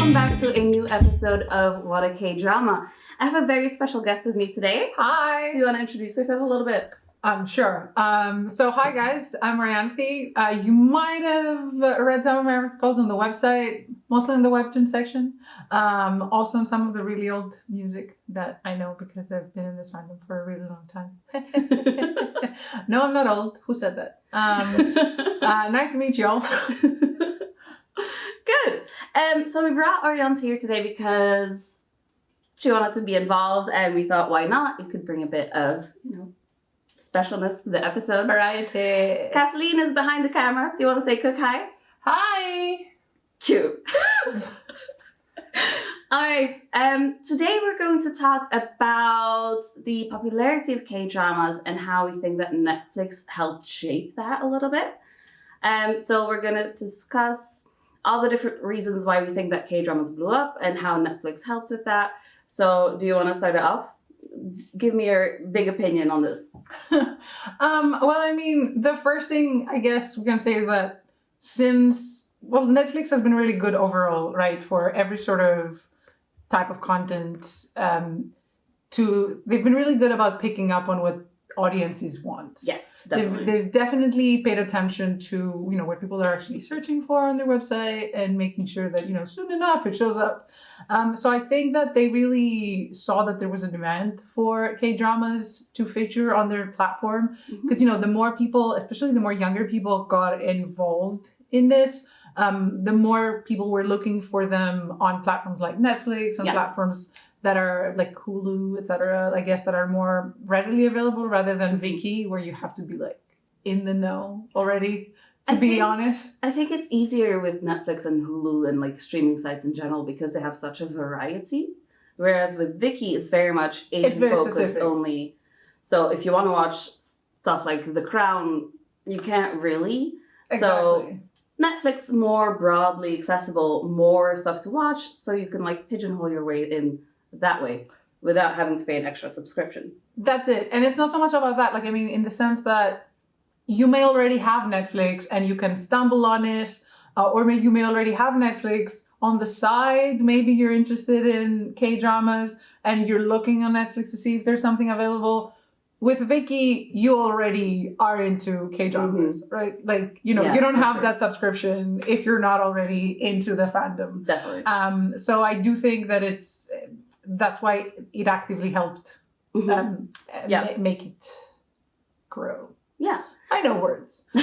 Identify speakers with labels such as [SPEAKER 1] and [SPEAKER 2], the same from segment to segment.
[SPEAKER 1] welcome back to a new episode of What a K-Drama. I have a very special guest with me today.
[SPEAKER 2] Hi.
[SPEAKER 1] Do you want to introduce yourself a little bit?
[SPEAKER 2] Sure. So hi guys, I'm Marianthe. You might have read some of my articles on the website, mostly in the webtoon section. Also in some of the really old music that I know because I've been in this fandom for a really long time. No, I'm not old. Who said that? Nice to meet y'all.
[SPEAKER 1] Good. So we brought Marianthe here today because she wanted to be involved, and we thought, why not? It could bring a bit of, specialness to the episode.
[SPEAKER 2] Variety.
[SPEAKER 1] Kathleen is behind the camera. Do you want to say quick hi?
[SPEAKER 2] Hi.
[SPEAKER 1] Cute. All right. Today we're going to talk about the popularity of K-dramas and how we think that Netflix helped shape that a little bit. So we're going to discuss all the different reasons why we think that K-dramas blew up and how Netflix helped with that. So do you want to start it off? Give me your big opinion on this.
[SPEAKER 2] Well, I mean, the first thing I guess we can say is that Netflix has been really good overall, right, for every sort of type of content. They've been really good about picking up on what audiences want.
[SPEAKER 1] Yes, definitely.
[SPEAKER 2] They've definitely paid attention to, what people are actually searching for on their website and making sure that, soon enough it shows up. So I think that they really saw that there was a demand for K-dramas to feature on their platform. Because, the more people, especially the more younger people got involved in this, the more people were looking for them on platforms like Netflix, on platforms that are like Hulu, etc. I guess that are more readily available rather than Viki, where you have to be like in the know already to be on it.
[SPEAKER 1] I think it's easier with Netflix and Hulu and like streaming sites in general because they have such a variety. Whereas with Viki, it's very much age focused only. So if you want to watch stuff like The Crown, you can't really.
[SPEAKER 2] Exactly.
[SPEAKER 1] So Netflix more broadly accessible, more stuff to watch, so you can like pigeonhole your way in that way without having to pay an extra subscription.
[SPEAKER 2] That's it. And it's not so much about that. In the sense that you may already have Netflix and you can stumble on it, or maybe you may already have Netflix on the side. Maybe you're interested in K-dramas and you're looking on Netflix to see if there's something available. With Viki, you already are into K-dramas, right? You don't have that subscription if you're not already into the fandom.
[SPEAKER 1] Definitely.
[SPEAKER 2] So I do think that that's why it actively helped make it grow.
[SPEAKER 1] Yeah.
[SPEAKER 2] I know words.
[SPEAKER 1] I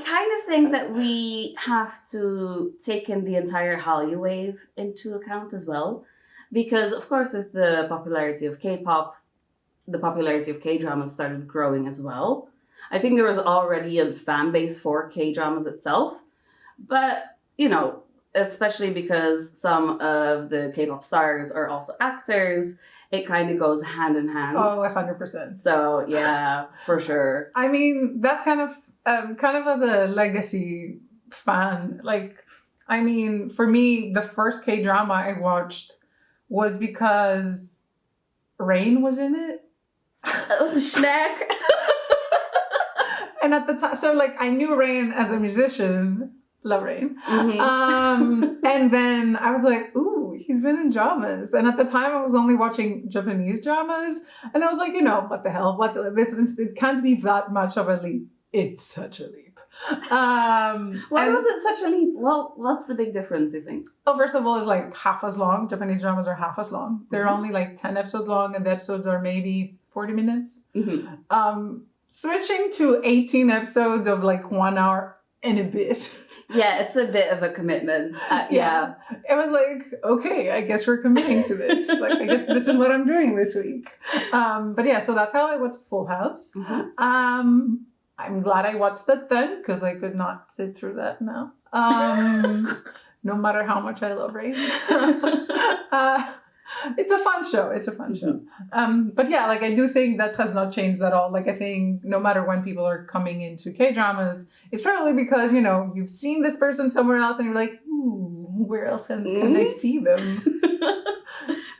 [SPEAKER 1] kind of think that we have to take in the entire Hallyu wave into account as well. Because, of course, with the popularity of K-pop, the popularity of K-dramas started growing as well. I think there was already a fan base for K-dramas itself. But, especially because some of the K-pop stars are also actors, it kind of goes hand in hand.
[SPEAKER 2] Oh, 100%.
[SPEAKER 1] So, yeah, for sure.
[SPEAKER 2] I mean, that's kind of as a legacy fan. For me, the first K-drama I watched was because Rain was in it.
[SPEAKER 1] Oh, the Schneck.
[SPEAKER 2] And at the time, so I knew Rain as a musician. Love Rain.
[SPEAKER 1] Mm-hmm.
[SPEAKER 2] And then I was like, ooh, he's been in dramas. And at the time I was only watching Japanese dramas. And I was like, what the hell? It can't be that much of a leap. It's such a leap.
[SPEAKER 1] Why was it such a leap? Well, what's the big difference, you think?
[SPEAKER 2] Well, first of all, it's half as long. Japanese dramas are half as long. They're only 10 episodes long, and the episodes are maybe 40 minutes.
[SPEAKER 1] Mm-hmm.
[SPEAKER 2] Switching to 18 episodes of 1 hour and a bit.
[SPEAKER 1] Yeah, it's a bit of a commitment.
[SPEAKER 2] Yeah. It was okay, I guess we're committing to this. I guess this is what I'm doing this week. But yeah, so that's how I watched Full House.
[SPEAKER 1] Mm-hmm.
[SPEAKER 2] I'm glad I watched it then, because I could not sit through that now. No matter how much I love Rain. It's a fun show. But yeah, I do think that has not changed at all. I think no matter when people are coming into K-dramas, it's probably because, you've seen this person somewhere else and you're like, ooh, where else can they see them?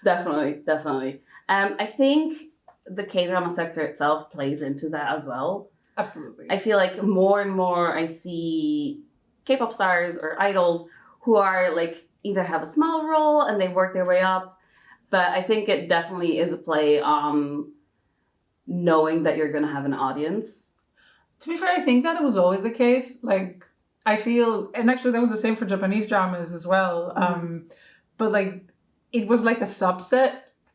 [SPEAKER 1] Definitely. I think the K-drama sector itself plays into that as well.
[SPEAKER 2] Absolutely.
[SPEAKER 1] I feel like more and more I see K-pop stars or idols who are like either have a small role and they work their way up, but I think it definitely is a play on knowing that you're gonna have an audience.
[SPEAKER 2] To be fair, I think that it was always the case. Like, I feel, and actually that was the same for Japanese dramas as well. But like, it was like a subset,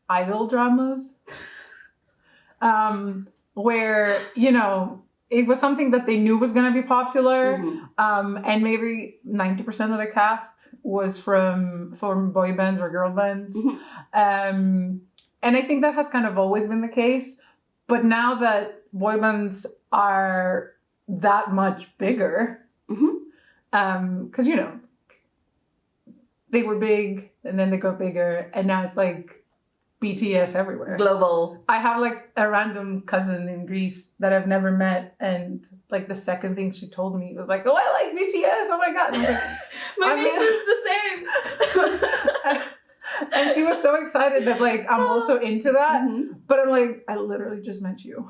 [SPEAKER 2] idol dramas, where, you know, it was something that they knew was going to be popular. And maybe 90% of the cast was from boy bands or girl bands. And I think that has kind of always been the case. But now that boy bands are that much bigger, because, you know, they were big and then they got bigger and now it's like BTS everywhere.
[SPEAKER 1] Global.
[SPEAKER 2] I have like a random cousin in Greece that I've never met, and like the second thing she told me was like, "Oh, I like BTS. Oh my god!" And I was like,
[SPEAKER 1] My niece is the same.
[SPEAKER 2] and she was so excited that like I'm also into that, but I'm like, I literally just met you.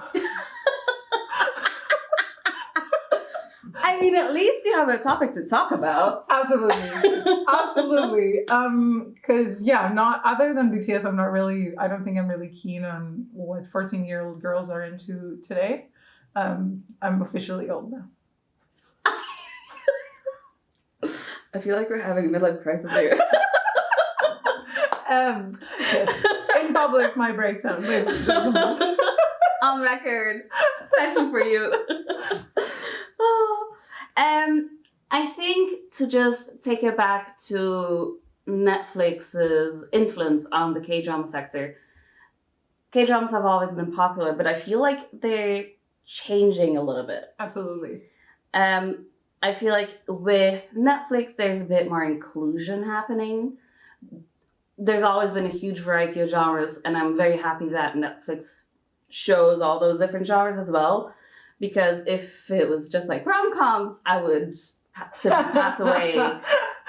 [SPEAKER 1] I mean, at least you have a topic to talk about.
[SPEAKER 2] Absolutely. Because yeah, not other than BTS, I don't think I'm really keen on what 14-year-old girls are into today. I'm officially old now.
[SPEAKER 1] I feel like we're having a midlife crisis here.
[SPEAKER 2] Yes. In public, my breakdown, ladies and gentlemen.
[SPEAKER 1] On record, especially for you. I think to just take it back to Netflix's influence on the K-drama sector, K-dramas have always been popular, but I feel like they're changing a little bit.
[SPEAKER 2] Absolutely.
[SPEAKER 1] I feel like with Netflix, there's a bit more inclusion happening. There's always been a huge variety of genres, and I'm very happy that Netflix shows all those different genres as well. Because if it was just like rom-coms, I would simply pass away.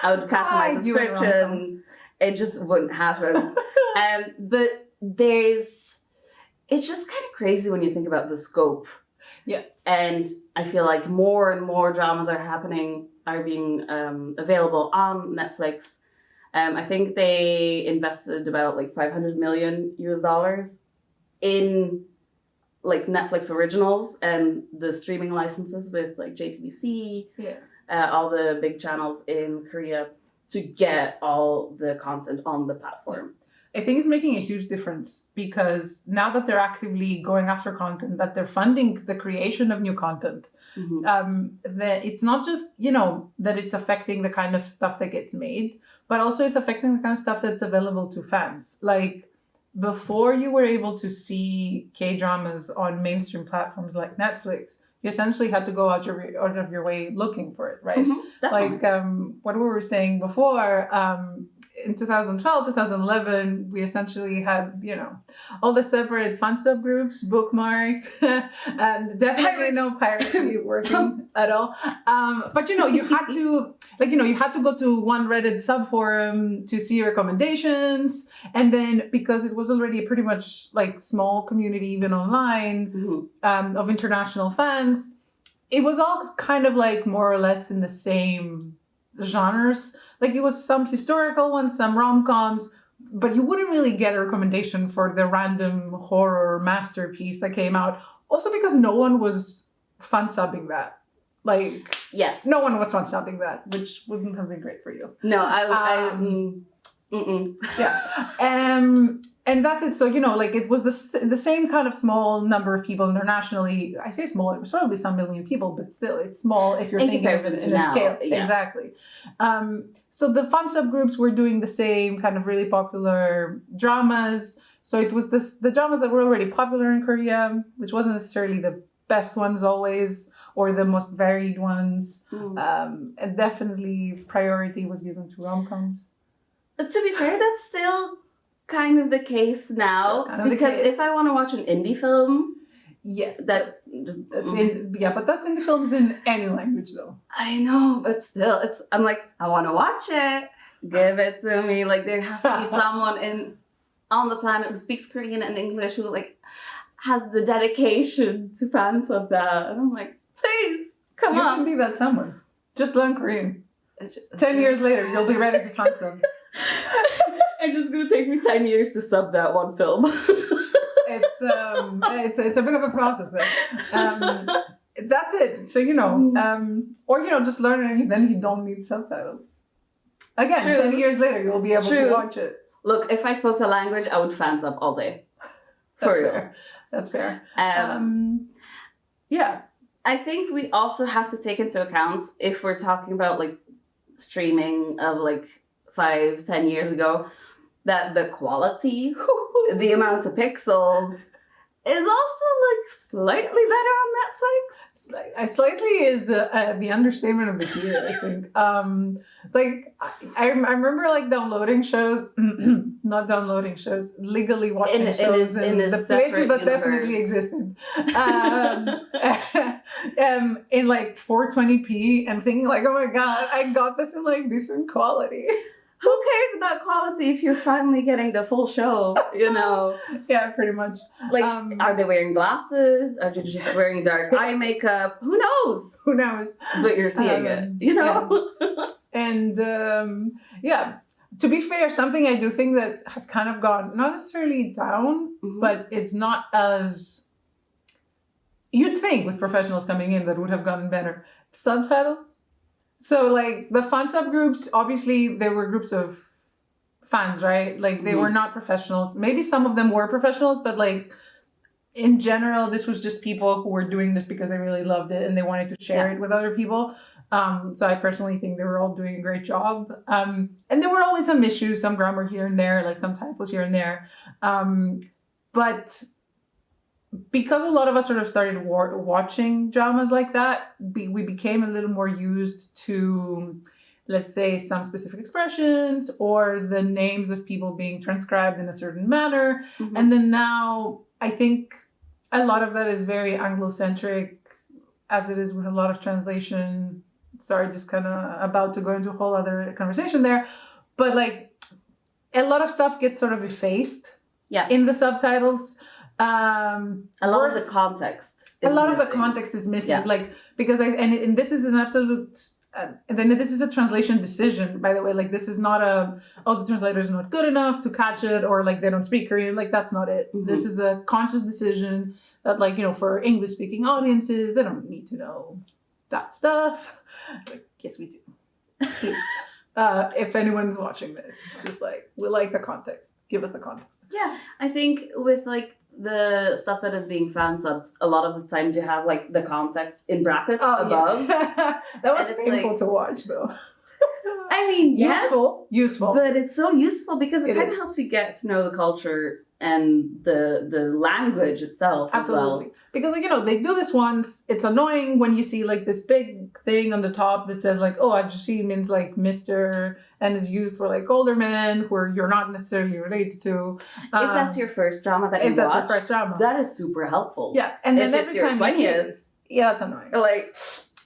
[SPEAKER 1] I would cancel my subscription. It just wouldn't happen. But it's just kind of crazy when you think about the scope.
[SPEAKER 2] Yeah.
[SPEAKER 1] And I feel like more and more dramas are being available on Netflix. I think they invested about like $500 million in like Netflix originals and the streaming licenses with like JTBC, all the big channels in Korea to get all the content on the platform.
[SPEAKER 2] I think it's making a huge difference because now that they're actively going after content, that they're funding the creation of new content, that it's not just, you know, that it's affecting the kind of stuff that gets made, but also it's affecting the kind of stuff that's available to fans. Like, before you were able to see K-dramas on mainstream platforms like Netflix, you essentially had to go out of your way looking for it, right? Like what we were saying before, in 2012, 2011, we essentially had, you know, all the separate fan subgroups bookmarked, and definitely no piracy working at all. But you know, you had to go to one Reddit subforum to see recommendations, and then because it was already a pretty much like small community, even online, of international fans, it was all kind of like more or less in the same genres. Like it was some historical ones, some rom-coms, but you wouldn't really get a recommendation for the random horror masterpiece that came out. Also because no one was fan subbing that. Like, no one was fan subbing that, which wouldn't have been great for you.
[SPEAKER 1] No,
[SPEAKER 2] And that's it. So, you know, like it was the same kind of small number of people internationally. I say small, it was probably some million people, but still it's small if you're thinking of it in a scale. Yeah. Exactly. So the fan subgroups were doing the same kind of really popular dramas. So it was the dramas that were already popular in Korea, which wasn't necessarily the best ones always, or the most varied ones. And definitely priority was given to rom-coms.
[SPEAKER 1] To be fair, that's still kind of the case now. Because if I want to watch an indie film,
[SPEAKER 2] but that's indie films in any language though.
[SPEAKER 1] I know, but still, I'm like, I want to watch it. Give it to me. Like there has to be someone on the planet who speaks Korean and English who like has the dedication to fans of that. And I'm like, please, come on.
[SPEAKER 2] You can be that someone. Just learn Korean. 10 years later, you'll be ready to find some.
[SPEAKER 1] It's just gonna take me 10 years to sub that one film.
[SPEAKER 2] It's a bit of a process there. That's it. So or just learn it, and then you don't need subtitles. Again,
[SPEAKER 1] True.
[SPEAKER 2] 10 years later, you'll be able
[SPEAKER 1] True.
[SPEAKER 2] to watch it.
[SPEAKER 1] Look, if I spoke the language, I would fans up all day.
[SPEAKER 2] That's
[SPEAKER 1] For real.
[SPEAKER 2] fair. That's fair.
[SPEAKER 1] Yeah. I think we also have to take into account, if we're talking about like streaming of like 5-10 years ago, that the quality, the amount of pixels is also like slightly better on Netflix.
[SPEAKER 2] Slightly is the understatement of the year, I think. I remember like downloading shows, not downloading shows, legally watching shows in the places that definitely existed. In like 420p and thinking like, oh my god, I got this in like decent quality.
[SPEAKER 1] Who cares about quality if you're finally getting the full show,
[SPEAKER 2] Yeah, pretty much.
[SPEAKER 1] Like, are they wearing glasses? Are they just wearing dark eye makeup? Who knows?
[SPEAKER 2] Who knows?
[SPEAKER 1] But you're seeing it,
[SPEAKER 2] Yeah. And to be fair, something I do think that has kind of gone, not necessarily down, but it's not as, you'd think with professionals coming in that would have gotten better. Subtitles. So, like, the fan subgroups, obviously, they were groups of fans, right? Like, they were not professionals. Maybe some of them were professionals, but, like, in general, this was just people who were doing this because they really loved it and they wanted to share it with other people. So I personally think they were all doing a great job. And there were always some issues, some grammar here and there, like some typos here and there. But because a lot of us sort of started watching dramas like that, we became a little more used to, let's say, some specific expressions or the names of people being transcribed in a certain manner. And then now I think a lot of that is very Anglo-centric, as it is with a lot of translation. Sorry, just kind of about to go into a whole other conversation there. But like a lot of stuff gets sort of effaced in the subtitles.
[SPEAKER 1] A lot of the context
[SPEAKER 2] is missing. Like, because and this is an absolute then this is a translation decision, by the way. Like, this is not the translator's not good enough to catch it, or like they don't speak Korean. Like, that's not it. This is a conscious decision that, like, for English speaking audiences, they don't need to know that stuff. Like, yes, we do. Please. If anyone's watching this, just like, we like the context. Give us the context.
[SPEAKER 1] Yeah, I think with like the stuff that is being fan subbed, a lot of the times you have like the context in brackets above.
[SPEAKER 2] That was painful to watch, though.
[SPEAKER 1] I mean, yes,
[SPEAKER 2] useful,
[SPEAKER 1] but it's so useful because it kind of helps you get to know the culture and the language itself.
[SPEAKER 2] Absolutely.
[SPEAKER 1] As well.
[SPEAKER 2] Because, like, they do this once. It's annoying when you see like this big thing on the top that says like, oh, Ajusi means like Mr. and is used for like older men who you're not necessarily related to.
[SPEAKER 1] If that's your first drama that you watch,
[SPEAKER 2] your first drama,
[SPEAKER 1] that is super helpful.
[SPEAKER 2] Yeah, and then
[SPEAKER 1] if it's your 20th,
[SPEAKER 2] that's annoying.
[SPEAKER 1] Like,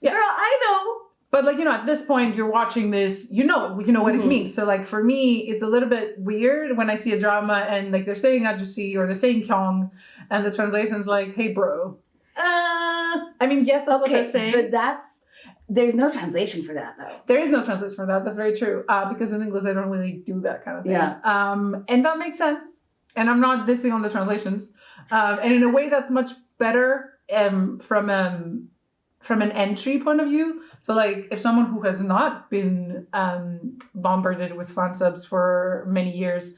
[SPEAKER 1] girl, I know.
[SPEAKER 2] But like, at this point you're watching this, you know what it means. So like for me, it's a little bit weird when I see a drama and like they're saying Ajusi or they're saying Kyung and the translation's like, hey bro. I mean, yes, that's what they're saying.
[SPEAKER 1] But there's no translation for that though.
[SPEAKER 2] There is no translation for that. That's very true. Because in English, they don't really do that kind of thing.
[SPEAKER 1] Yeah.
[SPEAKER 2] And that makes sense. And I'm not dissing on the translations. And in a way that's much better from an entry point of view. So like if someone who has not been bombarded with fan subs for many years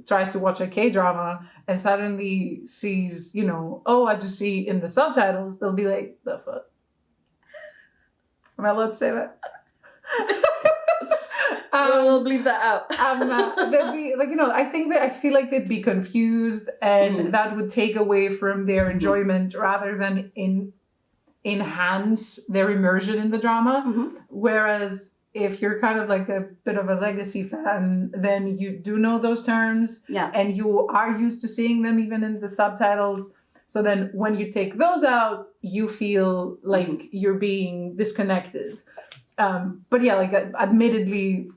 [SPEAKER 2] tries to watch a K-drama and suddenly sees, oh, I just see in the subtitles, they'll be like, the fuck? Am I allowed to say that?
[SPEAKER 1] We'll leave that out.
[SPEAKER 2] They'd be like, I feel like they'd be confused and that would take away from their enjoyment rather than enhance their immersion in the drama. Whereas if you're kind of like a bit of a legacy fan, then you do know those terms and you are used to seeing them even in the subtitles. So then when you take those out, you feel like you're being disconnected. But yeah, like admittedly,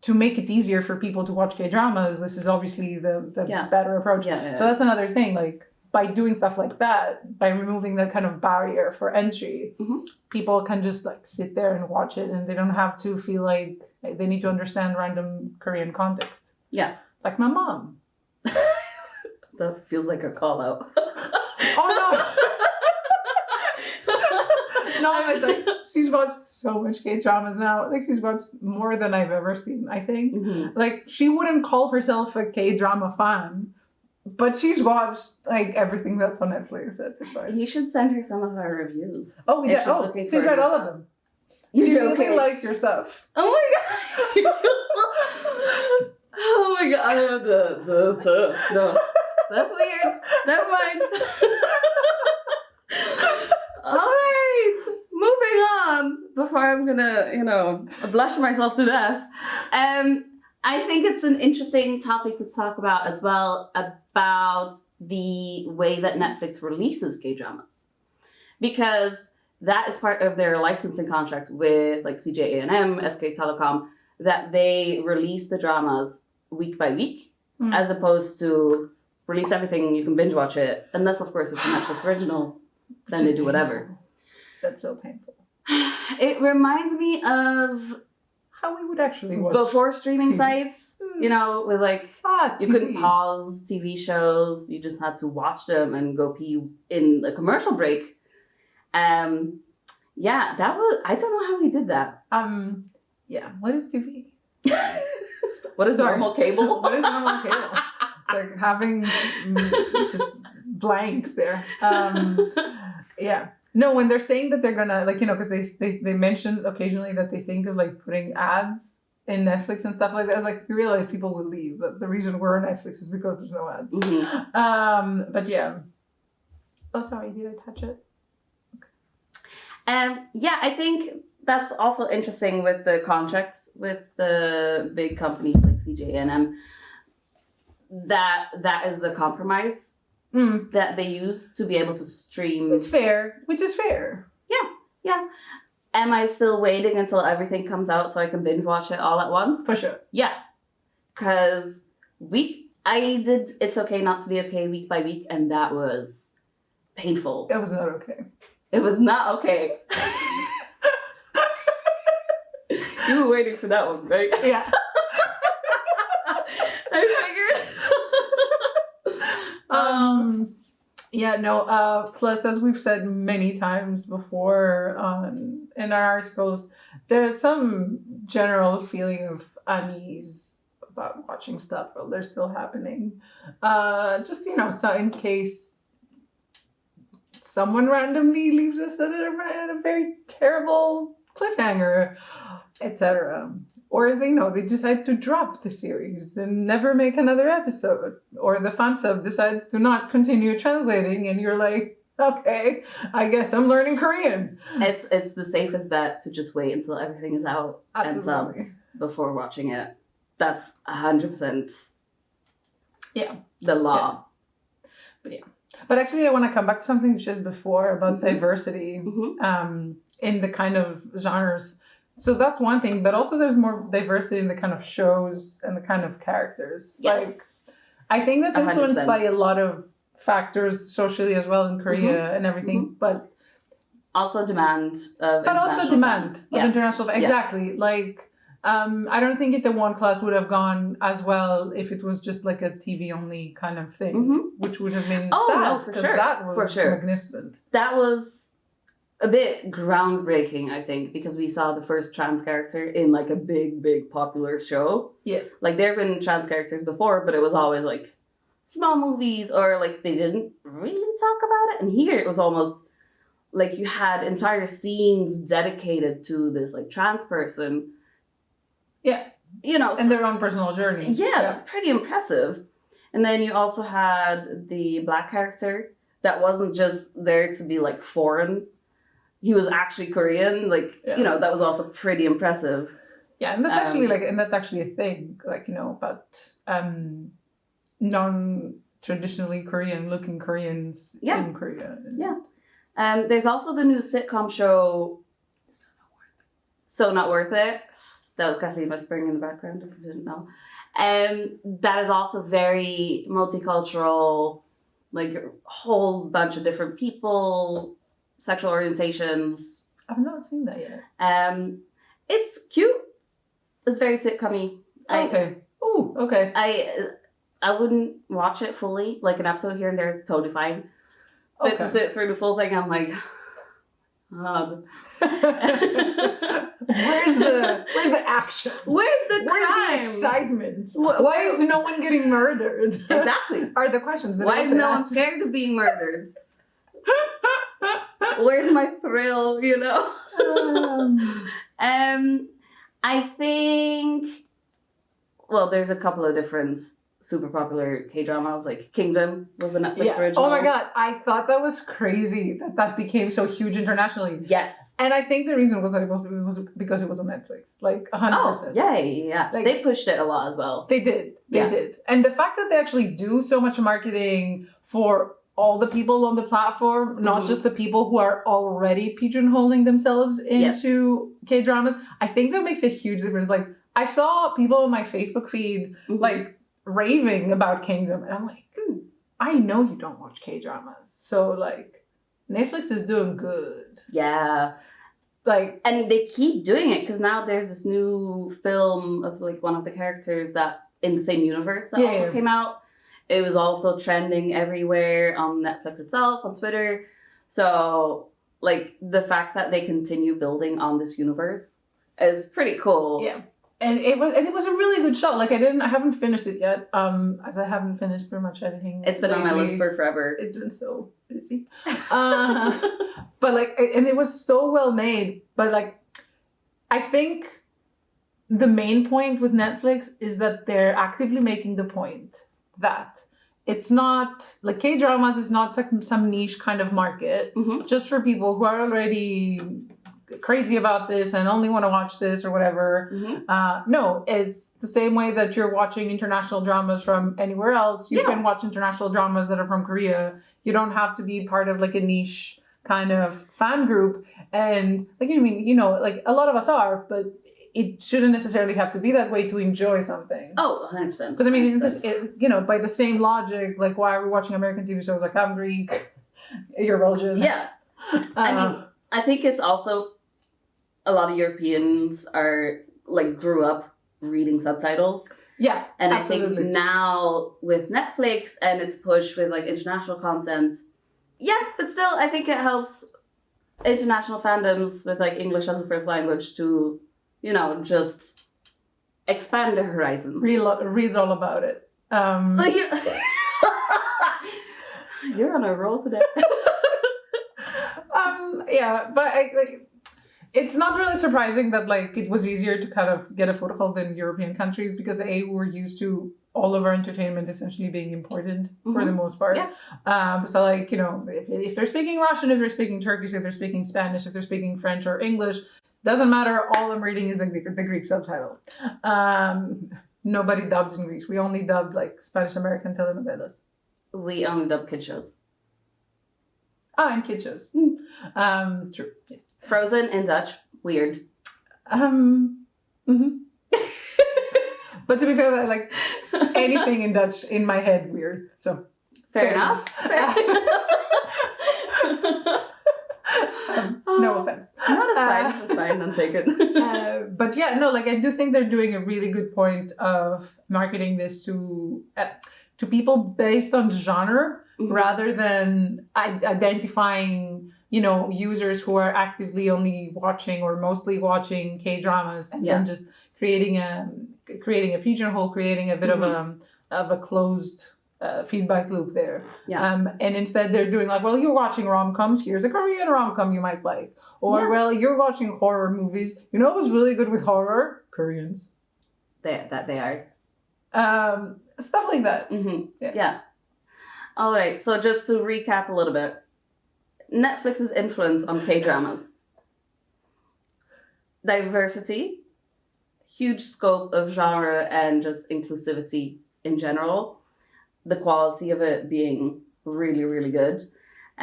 [SPEAKER 2] to make it easier for people to watch K-dramas, this is obviously the better approach. So that's another thing. Like, by doing stuff like that, by removing that kind of barrier for entry,
[SPEAKER 1] Mhm.
[SPEAKER 2] people can just like sit there and watch it, and they don't have to feel like they need to understand random Korean context.
[SPEAKER 1] Yeah.
[SPEAKER 2] Like my mom.
[SPEAKER 1] That feels like a call out.
[SPEAKER 2] Oh no! No, but like she's watched so much K-dramas now. Like she's watched more than I've ever seen, I think.
[SPEAKER 1] Mhm.
[SPEAKER 2] Like she wouldn't call herself a K-drama fan, but she's watched like everything that's on Netflix at this point.
[SPEAKER 1] You should send her some of our reviews.
[SPEAKER 2] Oh
[SPEAKER 1] if
[SPEAKER 2] yeah,
[SPEAKER 1] she's
[SPEAKER 2] oh
[SPEAKER 1] looking
[SPEAKER 2] she's
[SPEAKER 1] for
[SPEAKER 2] read
[SPEAKER 1] new
[SPEAKER 2] all of
[SPEAKER 1] stuff.
[SPEAKER 2] them.
[SPEAKER 1] You're
[SPEAKER 2] She
[SPEAKER 1] joking.
[SPEAKER 2] really likes your stuff.
[SPEAKER 1] Oh my god! Oh my god! No, that's weird. Never mind. All right, moving on. Before I'm gonna, blush myself to death. I think it's an interesting topic to talk about as well, about the way that Netflix releases K-dramas, because that is part of their licensing contract with like CJ&M, SK Telecom, that they release the dramas week by week,
[SPEAKER 2] Mm.
[SPEAKER 1] as opposed to release everything, you can binge watch it, unless of course it's a Netflix original, then
[SPEAKER 2] Which
[SPEAKER 1] they
[SPEAKER 2] is
[SPEAKER 1] do whatever.
[SPEAKER 2] painful. That's so painful.
[SPEAKER 1] It reminds me of
[SPEAKER 2] How we would actually watch
[SPEAKER 1] before streaming
[SPEAKER 2] TV.
[SPEAKER 1] sites, with like, you
[SPEAKER 2] TV.
[SPEAKER 1] couldn't pause TV shows, you just had to watch them and go pee in a commercial break. Yeah, that was, I don't know how we did that.
[SPEAKER 2] Yeah. What is TV?
[SPEAKER 1] What is
[SPEAKER 2] Sorry.
[SPEAKER 1] normal cable?
[SPEAKER 2] What is normal cable? It's like having just blanks there. Yeah. No, when they're saying that they're gonna because they mentioned occasionally that they think of like putting ads in Netflix and stuff like that. It's like you realize people will leave. The reason we're on Netflix is because there's no ads.
[SPEAKER 1] Mhm.
[SPEAKER 2] But yeah. Oh, sorry. Did I touch it?
[SPEAKER 1] Yeah, I think that's also interesting with the contracts with the big companies like CJ&M. That is the compromise
[SPEAKER 2] Mm.
[SPEAKER 1] that they use to be able to stream.
[SPEAKER 2] It's fair, which is fair.
[SPEAKER 1] Yeah. Am I still waiting until everything comes out so I can binge watch it all at once?
[SPEAKER 2] For sure.
[SPEAKER 1] Yeah. Because I did It's Okay Not to Be Okay week by week, and that was painful.
[SPEAKER 2] That was not okay.
[SPEAKER 1] It was not okay. You were waiting for that one, right?
[SPEAKER 2] Yeah.
[SPEAKER 1] I figured.
[SPEAKER 2] Yeah, no, plus as we've said many times before in our articles, there's some general feeling of unease about watching stuff while they're still happening. Just, so in case someone randomly leaves us at a very terrible cliffhanger, etc. Or they decide to drop the series and never make another episode. Or the fan sub decides to not continue translating, and you're like, okay, I guess I'm learning Korean.
[SPEAKER 1] It's the safest bet to just wait until everything is out
[SPEAKER 2] Absolutely.
[SPEAKER 1] and subbed before watching it. That's 100%.
[SPEAKER 2] Yeah.
[SPEAKER 1] The law.
[SPEAKER 2] But actually, I want to come back to something just before about
[SPEAKER 1] Mhm.
[SPEAKER 2] diversity
[SPEAKER 1] Mhm.
[SPEAKER 2] in the kind of genres. So that's one thing, but also there's more diversity in the kind of shows and the kind of characters.
[SPEAKER 1] Yes.
[SPEAKER 2] I think that's influenced
[SPEAKER 1] 100%.
[SPEAKER 2] by a lot of factors socially as well in Korea and everything, but
[SPEAKER 1] Also demand of
[SPEAKER 2] also
[SPEAKER 1] international
[SPEAKER 2] demand
[SPEAKER 1] fans.
[SPEAKER 2] of international. Exactly. Like, I don't think Itaewon Class would have gone as well if it was just like a TV only kind of thing,
[SPEAKER 1] Mhm.
[SPEAKER 2] which would have been
[SPEAKER 1] Oh,
[SPEAKER 2] sad
[SPEAKER 1] no, for
[SPEAKER 2] because
[SPEAKER 1] sure.
[SPEAKER 2] that was
[SPEAKER 1] For sure.
[SPEAKER 2] magnificent.
[SPEAKER 1] That was a bit groundbreaking, I think, because we saw the first trans character in like a big popular show.
[SPEAKER 2] Yes.
[SPEAKER 1] Like there have been trans characters before, but it was always like small movies, or like they didn't really talk about it. And here it was almost like you had entire scenes dedicated to this like trans person.
[SPEAKER 2] Yeah. And their own personal journey.
[SPEAKER 1] yeah, pretty impressive. And then you also had the black character that wasn't just there to be like foreign. He was actually Korean,
[SPEAKER 2] Yeah.
[SPEAKER 1] that was also pretty impressive.
[SPEAKER 2] Yeah, and that's actually a thing, about non-traditionally Korean looking Koreans
[SPEAKER 1] Yeah.
[SPEAKER 2] in Korea.
[SPEAKER 1] Yeah. There's also the new sitcom show, So Not Worth It. That was Kathleen Whispering in the background, if you didn't know. That is also very multicultural, like a whole bunch of different people, sexual orientations.
[SPEAKER 2] I've not seen that yet.
[SPEAKER 1] It's cute. It's very sitcom-y.
[SPEAKER 2] Okay. Oh, okay.
[SPEAKER 1] I wouldn't watch it fully. Like an episode here and there is totally fine. But to sit through the full thing, I'm like,
[SPEAKER 2] Where's the action?
[SPEAKER 1] Where's the
[SPEAKER 2] Where's
[SPEAKER 1] crime?
[SPEAKER 2] the excitement? Why is no one getting murdered?
[SPEAKER 1] Exactly.
[SPEAKER 2] Are the questions. That
[SPEAKER 1] Why
[SPEAKER 2] I
[SPEAKER 1] is
[SPEAKER 2] want
[SPEAKER 1] no
[SPEAKER 2] to
[SPEAKER 1] one
[SPEAKER 2] ask.
[SPEAKER 1] scared of being murdered? Where's my thrill, you know? I think, well, there's a couple of different super popular K-dramas, like Kingdom was a Netflix original.
[SPEAKER 2] Oh my god, I thought that was crazy that became so huge internationally.
[SPEAKER 1] Yes.
[SPEAKER 2] And I think the reason was that it was because it was on Netflix, like 100%.
[SPEAKER 1] Oh, yeah.
[SPEAKER 2] Like,
[SPEAKER 1] they pushed it a lot as well.
[SPEAKER 2] They did. They did. And the fact that they actually do so much marketing for all the people on the platform, not just the people who are already pigeonholing themselves into K-dramas, I think that makes a huge difference. Like, I saw people on my Facebook feed, like, raving about Kingdom, and I'm like, I know you don't watch K-dramas. So, like, Netflix is doing good.
[SPEAKER 1] Yeah.
[SPEAKER 2] Like,
[SPEAKER 1] and they keep doing it because now there's this new film of like one of the characters that in the same universe that also came out. It was also trending everywhere on Netflix itself, on Twitter. So like the fact that they continue building on this universe is pretty cool.
[SPEAKER 2] Yeah. And it was a really good show. Like I haven't finished it yet. As I haven't finished pretty much anything.
[SPEAKER 1] It's been on my list for forever.
[SPEAKER 2] It's been so busy. But like, and it was so well made. But like, I think the main point with Netflix is that they're actively making the point that it's not like K-dramas is not some niche kind of market just for people who are already crazy about this and only want to watch this or whatever. No, it's the same way that you're watching international dramas from anywhere else. You can watch international dramas that are from Korea. You don't have to be part of like a niche kind of fan group. And like, I mean, you know, like a lot of us are, but it shouldn't necessarily have to be that way to enjoy something.
[SPEAKER 1] Oh, 100%.
[SPEAKER 2] Because I mean, you know, by the same logic, like why are we watching American TV shows like I'm Greek, you're Belgian?
[SPEAKER 1] Yeah. I mean, I think it's also a lot of Europeans are like grew up reading subtitles.
[SPEAKER 2] Yeah.
[SPEAKER 1] And
[SPEAKER 2] absolutely.
[SPEAKER 1] I think now with Netflix and its push with like international content, but still I think it helps international fandoms with like English as a first language to, you know, just expand their horizons.
[SPEAKER 2] Read all about it.
[SPEAKER 1] You're on a roll today.
[SPEAKER 2] Yeah, but it's not really surprising that like it was easier to kind of get a foothold in European countries because we're used to all of our entertainment essentially being imported for the most part. Yeah. So like, you know, if they're speaking Russian, if they're speaking Turkish, if they're speaking Spanish, if they're speaking French or English, doesn't matter. All I'm reading is the Greek subtitle. Nobody dubs in Greek. We only dubbed like Spanish American telenovelas.
[SPEAKER 1] We only dub kid shows.
[SPEAKER 2] And kid shows. True. Yes.
[SPEAKER 1] Frozen in Dutch. Weird.
[SPEAKER 2] But to be fair, like anything in Dutch in my head weird. So
[SPEAKER 1] fair enough.
[SPEAKER 2] No offense.
[SPEAKER 1] No, that's fine. That's fine. Don't take it.
[SPEAKER 2] But yeah, no, like I do think they're doing a really good point of marketing this to people based on genre rather than identifying, you know, users who are actively only watching or mostly watching K-dramas and then just creating a pigeonhole, creating a bit of a closed feedback loop there. And instead they're doing like, well, you're watching rom-coms, here's a Korean rom-com you might like. Or, well, you're watching horror movies. You know who's really good with horror? Koreans.
[SPEAKER 1] They are.
[SPEAKER 2] Stuff like that.
[SPEAKER 1] Yeah. All right. So just to recap a little bit, Netflix's influence on K-dramas. Diversity, huge scope of genre and just inclusivity in general. The quality of it being really, really good.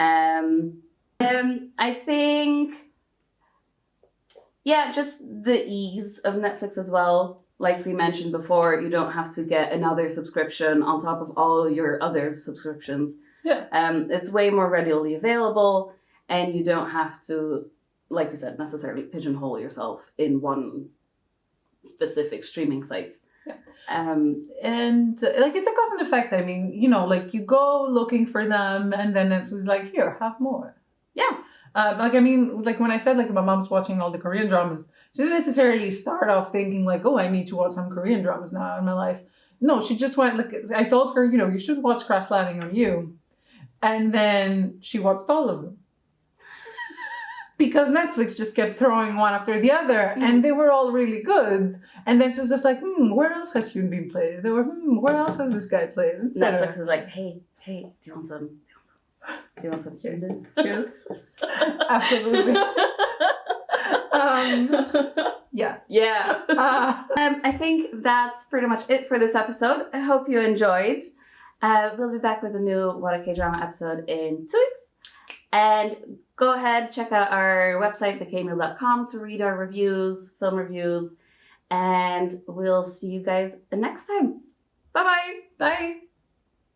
[SPEAKER 1] I think, just the ease of Netflix as well. Like we mentioned before, you don't have to get another subscription on top of all your other subscriptions.
[SPEAKER 2] Yeah.
[SPEAKER 1] It's way more readily available, and you don't have to, like you said, necessarily pigeonhole yourself in one specific streaming site.
[SPEAKER 2] Yeah.
[SPEAKER 1] And
[SPEAKER 2] like it's a cause and effect. I mean, like you go looking for them, and then it was like, here, have more.
[SPEAKER 1] Yeah.
[SPEAKER 2] Like I mean, like when I said like my mom's watching all the Korean dramas, she didn't necessarily start off thinking like, oh, I need to watch some Korean dramas now in my life. No, she just went like I told her, you should watch Crash Landing on You, and then she watched all of them. Because Netflix just kept throwing one after the other, and they were all really good. And then she was just like, where else has Hyun Bin played? They were, where else has this guy played?
[SPEAKER 1] Netflix is like, hey, do you want some? Do you want some Hyun Bin?
[SPEAKER 2] Yes. Absolutely. Yeah.
[SPEAKER 1] Yeah. I think that's pretty much it for this episode. I hope you enjoyed. We'll be back with a new What a K-Drama episode in 2 weeks. And go ahead, check out our website, thekmeal.com, to read our reviews, film reviews, and we'll see you guys next time. Bye-bye.
[SPEAKER 2] Bye.